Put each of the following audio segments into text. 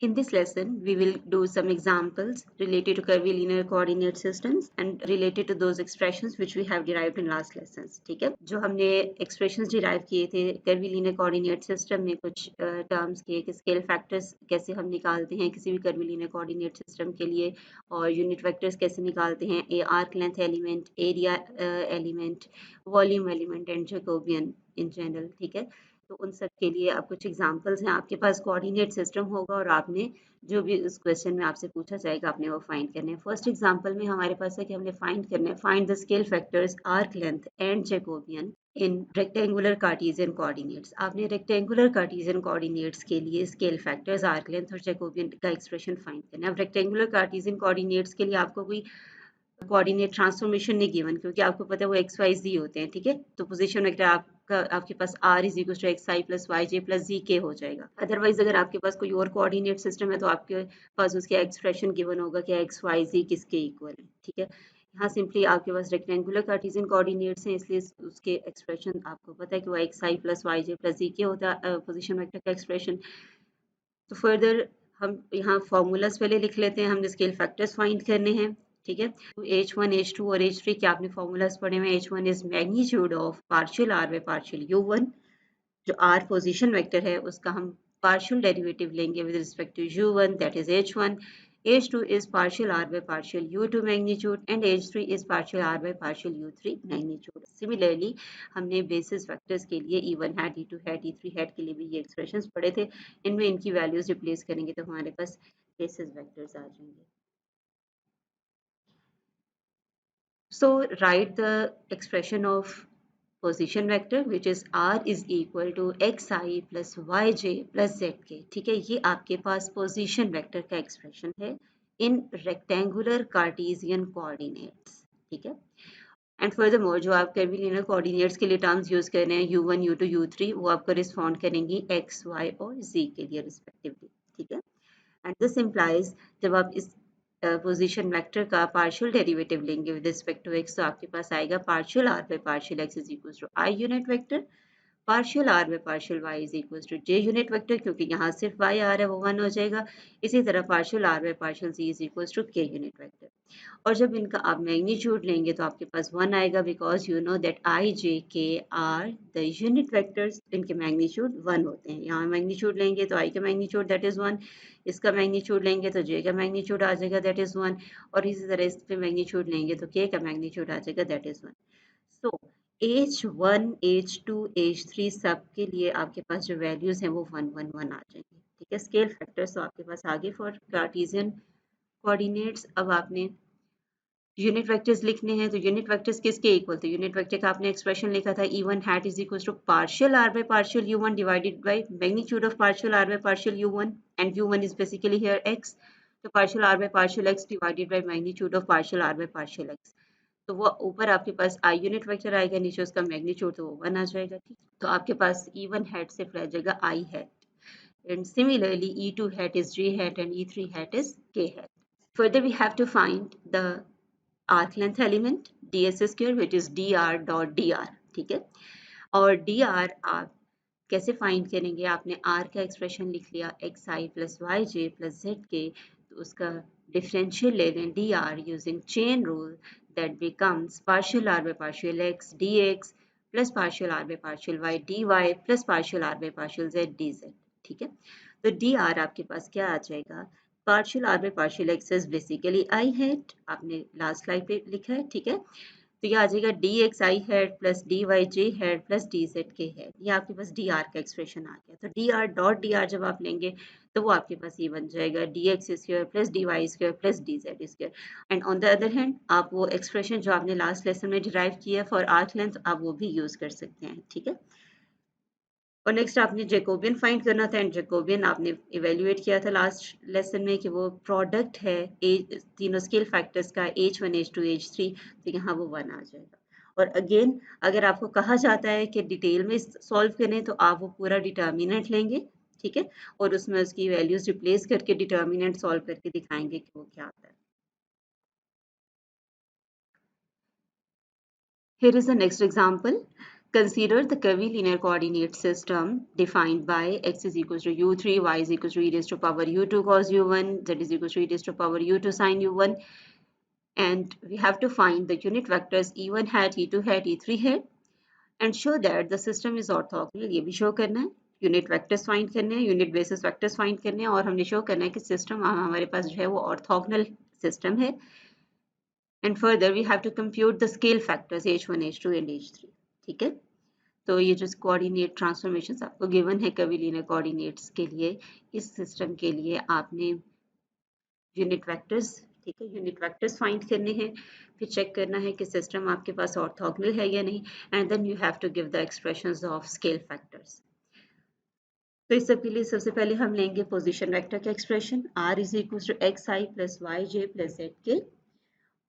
In this lesson, we will do some examples related to curvilinear coordinate systems and related to those expressions which we have derived in last lessons. ठीक है, जो हमने expressions derive किए थे curvilinear coordinate system में कुछ terms के scale factors कैसे हम निकालते हैं किसी भी curvilinear coordinate system के लिए, और unit vectors कैसे निकालते हैं, arc length element, area element, volume element and Jacobian in general. ठीक है, तो उन सब के लिए आप कुछ एग्जांपल्स हैं, आपके पास कोऑर्डिनेट सिस्टम होगा और आपने जो भी इस क्वेश्चन में आपसे पूछा जाएगा आपने वो फाइंड करने हैं। फर्स्ट एग्जांपल में हमारे पास है कि हमने फाइंड करना है, find the scale factors arc length and Jacobian in rectangular Cartesian coordinates. आपने रेक्टेंगुलर कार्टेशियन कोऑर्डिनेट्स के लिए स्केल फैक्टर्स आर्क लेंथ और जैकोबियन का एक्सप्रेशन फाइंड करना है। अब रेक्टेंगुलर कार्टेशियन कोऑर्डिनेट्स के लिए आपको कोई कोऑर्डिनेट ट्रांसफॉर्मेशन नहीं गिवन, क्योंकि आपको पता है वो एक्स वाई जी होते हैं। ठीक है, तो पोजीशन वेक्टर आपका आपके पास r is equal to x i plus y j plus z k हो जाएगा। अदरवाइज अगर आपके पास कोई और कोऑर्डिनेट सिस्टम है तो आपके पास उसका एक्सप्रेशन गिवन होगा कि एक्स वाई जी किसके इक्वल है। ठीक है, यहाँ सिंपली आपके पास रेक्टेंगुलर कार्टेशियन कोऑर्डिनेट्स हैं, इसलिए उसके एक्सप्रेशन आपको पता है कि वो x i plus y j plus z के होता है पोजिशन वेक्टर का एक्सप्रेशन। तो फर्दर हम यहाँ फॉर्मूलाज पहले लिख लेते हैं, हमने स्केल फैक्टर्स फाइंड करने हैं। ठीक है, h1 h2 और h3 के आपने फॉर्मूलाज पढ़े हुए हैं। h1 is magnitude of partial r by partial u1, जो r पोजीशन वेक्टर है उसका हम पार्शियल डेरिवेटिव लेंगे with respect to u1, that is h1. h2 is partial r by partial u2 magnitude and h3 is partial r by partial u3 magnitude. Similarly, हमने basis vectors के लिए e1 hat, e2 hat, e3 hat के लिए भी ये expressions पढ़े थे। इनमें इनकी वैल्यूज रिप्लेस करेंगे तो हमारे पास बेसिस वेक्टर्स आ जाएंगे। So write the expression of position vector which is r is equal to xi plus yj plus zk। ठीक है, ये आपके पास पोजीशन वेक्टर का एक्सप्रेशन है इन रेक्टेंगुलर कार्टेशियन कोऑर्डिनेट्स। ठीक है, एंड फर्दरमोर जो आप कर्विलिनियर कोऑर्डिनेट्स के लिए टर्म्स यूज कर रहे हैं u1 u2 u3 वो आपको रिस्पॉन्ड करेंगी x y और z के लिए रिस्पेक्टिवली। ठीक है, एंड दिस इम्प्लाइज जब आप इस पोजीशन वेक्टर का पार्शियल डेरिवेटिव लेंगे विद रिस्पेक्ट टू x तो आपके पास आएगा partial r by partial x is equal to i unit vector, partial r by partial y is equal to j unit vector, क्योंकि यहाँ सिर्फ y आ रहा है वो 1 हो जाएगा। इसी तरह partial r by partial z is equal to k unit vector, और जब इनका आप मैग्नीट्यूड लेंगे तो आपके पास 1 आएगा, because you know that i j k are the unit vectors, इनके मैग्नीट्यूड 1 होते हैं। यहाँ मैग्नीट्यूड लेंगे तो i का मैग्नीट्यूड दैट इज 1, इसका मैग्नीट्यूड लेंगे तो j का मैग्नीट्यूड आ जाएगा दैट इज 1, और इसी तरह इस पे मैग्नीट्यूड लेंगे तो k का मैग्नीट्यूड आ जाएगा that is 1। So h1 h2 h3 सब के लिए आपके पास जो वैल्यूज हैं वो 1 1 1 आ जाएंगे। ठीक है, स्केल फैक्टर्स तो आपके पास आगे फॉर कार्टेशियन कोऑर्डिनेट्स। अब आपने यूनिट वेक्टर्स लिखने हैं, तो यूनिट वेक्टर्स किसके इक्वल थे, यूनिट वेक्टर का आपने एक्सप्रेशन लिखा था e1 hat is equal to partial r by partial u1 divided by magnitude of partial r by partial u1, and u1 is basically here x, तो partial r by partial x divided by magnitude of partial r by partial x। तो वो ऊपर आपके पास i unit vector आएगा, नीचे उसका magnitude तो वो 1 आ जाएगा। ठीक, तो आपके पास e1 hat सिर्फ रह जाएगा i hat, and similarly e2 hat is j hat and e3 hat is k hat. Further we have to find the arc length element ds square which is dr dot dr। ठीक है, और dr आप कैसे find करेंगे, आपने r का expression लिख लिया xi plus y j plus z के, तो उसका डिफरेंशियल ले लें dr using chain rule, that becomes partial r by partial x dx plus partial r by partial y dy plus partial r by partial z dz। ठीक है, तो dr आपके पास क्या आ जाएगा, partial r by partial x is basically i hat, आपने last slide पे लिखा है। ठीक है, तो ये आ जाएगा dx i hat plus dy j hat plus dz k hat, ये आपके पास dr का एक्सप्रेशन आ गया। तो dr डॉट dr जब आप लेंगे तो वो आपके पास ये बन जाएगा dx square plus dy square plus dz square, and on the other hand आप वो एक्सप्रेशन जो आपने लास्ट लेसन में डिराइव किया फॉर आर्क लेंथ आप वो भी यूज कर सकते हैं। ठीक है, और नेक्स्ट आपने जैकोबियन फाइंड करना था, एंड जैकोबियन आपने इवेल्युएट किया था लास्ट लेसन में कि वो प्रोडक्ट है तीनों स्केल फैक्टर्स का h1 h2 h3, तो यहाँ वो 1 आ जाएगा। और अगेन अगर आपको कहा जाता है कि डिटेल में सॉल्व करें तो आप वो पूरा डिटर्मिनेंट लेंगे। ठीक है, और उसमें उसकी वैल्यूज रिप्लेस करके डिटर्मिनेंट सॉल्व करके दिखाएंगे कि वो क्या आता है। Here is the next example. Consider the curvilinear coordinate system defined by x is equals to u3, y is equals to e raised to power u2 cos u1, z is equals to e raised to power u2 sin u1, and we have to find the unit vectors e1 hat, e2 hat, e3 hat and show that the system is orthogonal. ये भी show करना है, unit vectors find करने हैं, unit basis vectors find करने हैं और हमने शो करना है कि सिस्टम हमारे पास जो है वो ऑर्थोगोनल सिस्टम है. And further we have to compute the scale factors h1 h2 and h3. ठीक है, तो ये जो कोऑर्डिनेट ट्रांसफॉर्मेशंस आपको गिवन है कर्वीलिनियर कोऑर्डिनेट्स के लिए, इस सिस्टम के लिए आपने यूनिट वेक्टर्स, ठीक है, यूनिट वेक्टर्स फाइंड करने हैं, फिर चेक करना है कि सिस्टम आपके पास ऑर्थोगोनल है या नहीं, and then you have to give the expressions of scale factors. तो इस सब के लिए सबसे पहले हम लेंगे पोजीशन वेक्टर का expression r is equal to x i plus y j plus z k.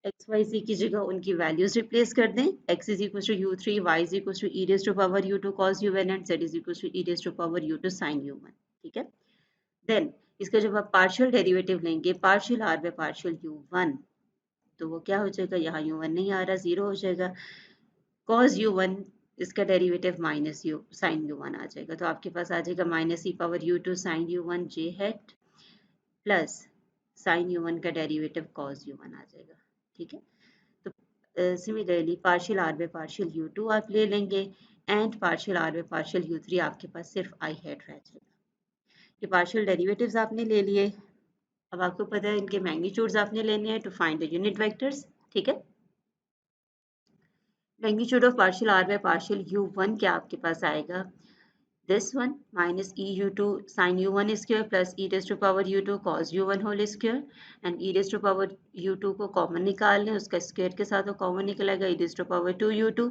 X y z की जगह उनकी वैल्यूज रिप्लेस कर दें. x is equal to u three, y is equal to e raise to power u two cos u one and z is equal to e raise to power u two sine u one. ठीक है, then इसका जब आप partial derivative लेंगे partial r by partial u one, तो वो क्या हो जाएगा, यहाँ यू वन नहीं आ रहा, जीरो हो जाएगा. कॉस यू वन इसका derivative minus u sine u one आ जाएगा, तो आपके पास आ जाएगा minus e power u two sine u one j hat plus sine u one का डेरिवेटिव कॉस यू वन आ जाएगा. ठीक है, तो similarly partial r by partial u two आप ले लेंगे and partial r by partial u three आपके पास सिर्फ आई हेड रह जाएगा. ये पार्शियल डेरिवेटिव्स आपने ले लिए. अब आपको पता है इनके मैग्नीट्यूड्स आपने लेने हैं to find the unit vectors. ठीक है, magnitude of partial r by partial u one क्या आपके पास आएगा, this one minus e u2 sin u1 square plus e raised to power u2 cos u1 whole square and e raised to power u2 को common निकाल लें, उसका square के साथ वो कॉमन निकलेगा e raised to power 2 u2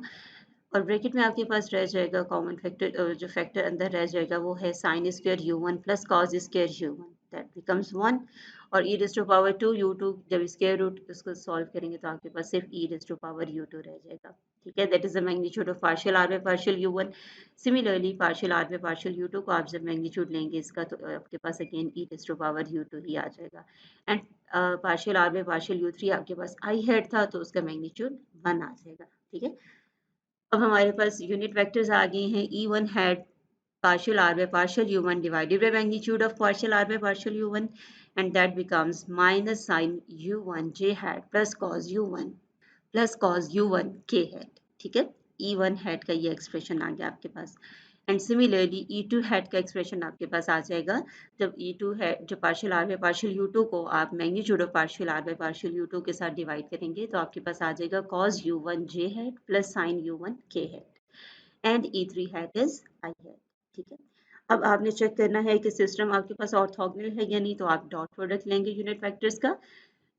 और bracket में आपके पास रह जाएगा कॉमन फैक्टर, जो फैक्टर अंदर रह जाएगा वो है sine square u1 plus cos square u1 that becomes 1 और e raised to power 2 u2 जब स्क्वायर रूट उसको सॉल्व करेंगे तो आपके पास सिर्फ e raised to power u2 रह जाएगा. ठीक है, that is the magnitude of partial r by partial u1. Similarly partial r by partial u2 को आप जब मैग्नीट्यूड लेंगे इसका तो आपके पास again e raised to power u2 ही आ जाएगा and partial r by partial u3 आपके पास आई हेड था तो उसका मैग्नीट्यूड 1 आ जाएगा. ठीक है, अब हमारे पास यूनिट वेक्टर्स आ गए हैं. E1 had partial r by partial u1 divided by magnitude of partial r by partial u1 and that becomes minus sin u1 j hat plus cos u1 plus cos u1 k hat. ठीक है, E1 hat का ये expression आ गया आपके पास and similarly E2 hat का expression आपके पास आ जाएगा जब E2 hat जो partial r by partial u2 को आप magnitude of partial r by partial u2 के साथ डिवाइड करेंगे तो आपके पास आ जाएगा cos u1 j hat plus sin u1 k hat and E3 hat is I hat. ठीक है, अब आपने चेक करना है कि सिस्टम आपके पास ऑर्थोगोनल है या नहीं, तो आप डॉट प्रोडक्ट लेंगे यूनिट वेक्टर्स का.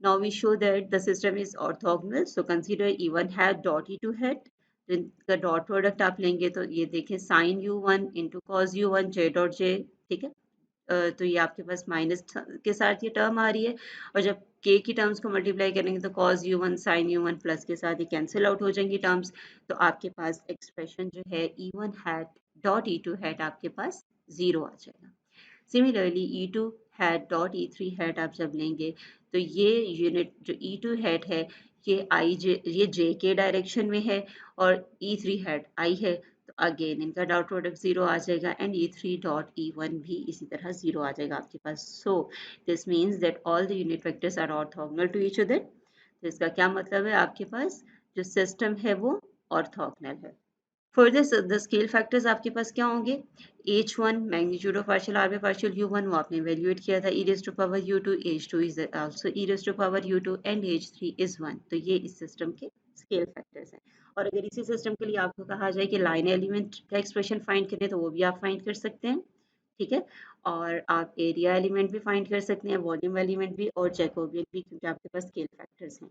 Now we show that the system is orthogonal, so consider E1 hat dot E2 hat. तो इनका डॉट प्रोडक्ट आप लेंगे तो ये देखें sine U1 into cos U1 j dot j. ठीक है, तो ये आपके पास माइनस के साथ ये टर्म आ रही है और जब k की टर्म्स को मल्टीप्लाई करेंगे तो cos u1 sin u1 plus के साथ ये कैंसिल आउट हो जाएंगी टर्म्स, तो आपके पास एक्सप्रेशन जो है E1 hat dot E2 hat आपके पास 0 आ जाएगा. Similarly E2 hat dot E3 hat आप जब लेंगे तो ये यूनिट जो E2 हैट है ये j के डायरेक्शन में है और E3 हैट I है, तो अगेन इनका डॉट प्रोडक्ट 0 आ जाएगा एंड E3 डॉट E1 भी इसी तरह 0 आ जाएगा आपके पास. So this means that all the unit vectors are orthogonal to each other. तो इसका क्या मतलब है, आपके पास जो सिस्टम है वो ऑर्थोगोनल है. फर्दर द स्केल फैक्टर्स आपके पास क्या होंगे, h1 magnitude of partial r by partial u1 वो आपने इवैल्यूएट किया था e raised to power u2, h2 is also e raised to power u2 and h3 is 1. तो ये इस सिस्टम के स्केल फैक्टर्स हैं. और अगर इसी सिस्टम के लिए आपको कहा जाए कि लाइन एलिमेंट का एक्सप्रेशन फाइंड करें तो वो भी आप फाइंड कर सकते हैं. ठीक है, और आप एरिया एलिमेंट भी फाइंड कर सकते हैं, वॉल्यूम एलिमेंट भी और जैकोबियन भी, क्योंकि आपके पास स्केल फैक्टर्स हैं.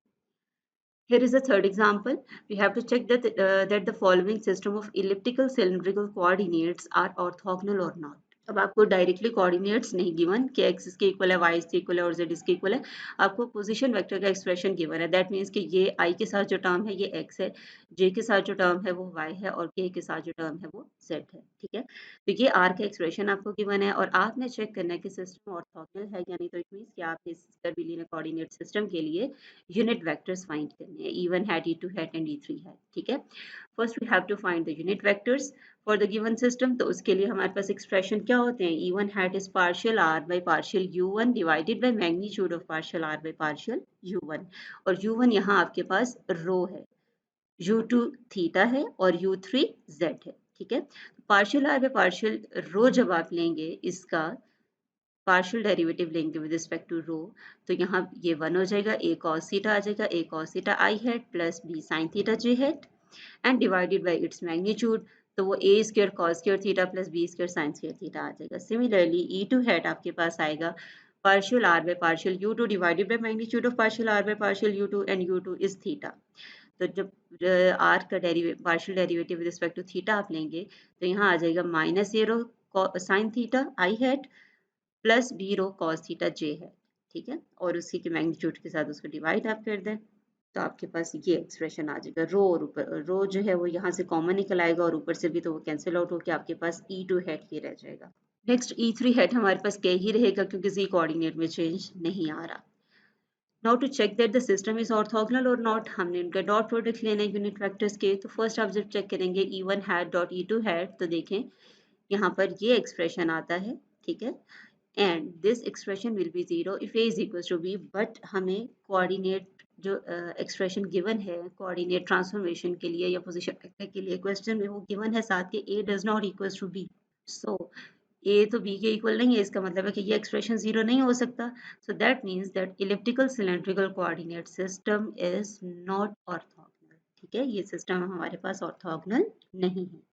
Here is a third example. We have to check that the following system of elliptical cylindrical coordinates are orthogonal or not. अब आपको डायरेक्टली कोऑर्डिनेट्स नहीं गिवन कि x इसके इक्वल है, y इसके इक्वल है और z इसके इक्वल है। आपको पोजीशन वेक्टर का एक्सप्रेशन गिवन है। दैट मीन्स कि ये i के साथ जो टर्म है ये x है, j के साथ जो टर्म है वो y है और k के साथ जो टर्म है वो z है। ठीक है, तो ये r का एक्सप्रेशन आपको गिवन है और आपने चेक करना है कि सिस्टम ऑर्थोगोनल है या नहीं। तो इट मीन्स कि आप इस कर्वीलिनियर कोऑर्डिनेट सिस्टम के लिए यूनिट वेक्टर्स फाइंड करने हैं, e1 hat, e2 hat and e3 hat। ठीक है, first we have to find the unit vectors for the given system. तो उसके लिए हमारे पास एक्सप्रेशन क्या होते हैं, E1 hat is partial r by partial U1 divided by magnitude of partial r by partial U1। और U1 यहाँ आपके पास रो है, U2 थीटा है और U3 z है। ठीक है, पार्शियल आर बाय पार्शियल रो जब आप लेंगे, इसका पार्शियल डेरिवेटिव लेंगे विद रिस्पेक्ट टू रो, तो यहाँ ये 1 हो जाएगा, a cos थीटा आ जाएगा, a cos theta i hat plus b sin theta j hat and divided by its magnitude. तो वो a square cos square theta plus b square sin square theta आ जाएगा। सिमिलरली e2 हैट आपके पास आएगा partial r by partial u2 divided by magnitude of partial r by partial u2 and u2 is theta। तो जब r का partial derivative with respect to theta आप लेंगे तो यहाँ आ जाएगा minus a rho sine theta i hat plus b rho cos theta j है। ठीक है, और उसी के मैग्नीट्यूड के साथ उसको डिवाइड आप कर दें तो आपके पास ये एक्सप्रेशन आ जाएगा। रो और ऊपर रो जो है वो यहाँ से कॉमन निकल आएगा और ऊपर से भी तो वो कैंसिल आउट होकर आपके पास E2 हैट ही रह जाएगा। नेक्स्ट E3 हैट हमारे पास क्या ही रहेगा क्योंकि z कोऑर्डिनेट में चेंज नहीं आ रहा। Now to check that the system is orthogonal और नॉट, हमने इनका डॉट प्रोडक्ट लेना है यूनिट वेक्टर्स के। तो फर्स्ट आप जब चेक करेंगे E1 hat dot E2 hat, तो देखें यहाँ पर ये एक्सप्रेशन आता है। ठीक है, and this expression will be zero if a is equals to b, but हमें कोऑर्डिनेट जो एक्सप्रेशन गिवन है कोऑर्डिनेट ट्रांसफॉर्मेशन के लिए या पोजीशन वेक्टर के लिए क्वेश्चन में वो गिवन है साथ के a does not equals to b। So a तो b के इक्वल नहीं है, इसका मतलब है कि ये एक्सप्रेशन जीरो नहीं हो सकता। So that means that elliptical cylindrical coordinate system is not orthogonal. ठीक है, ये सिस्टम हमारे पास ऑर्थोगोनल नहीं है।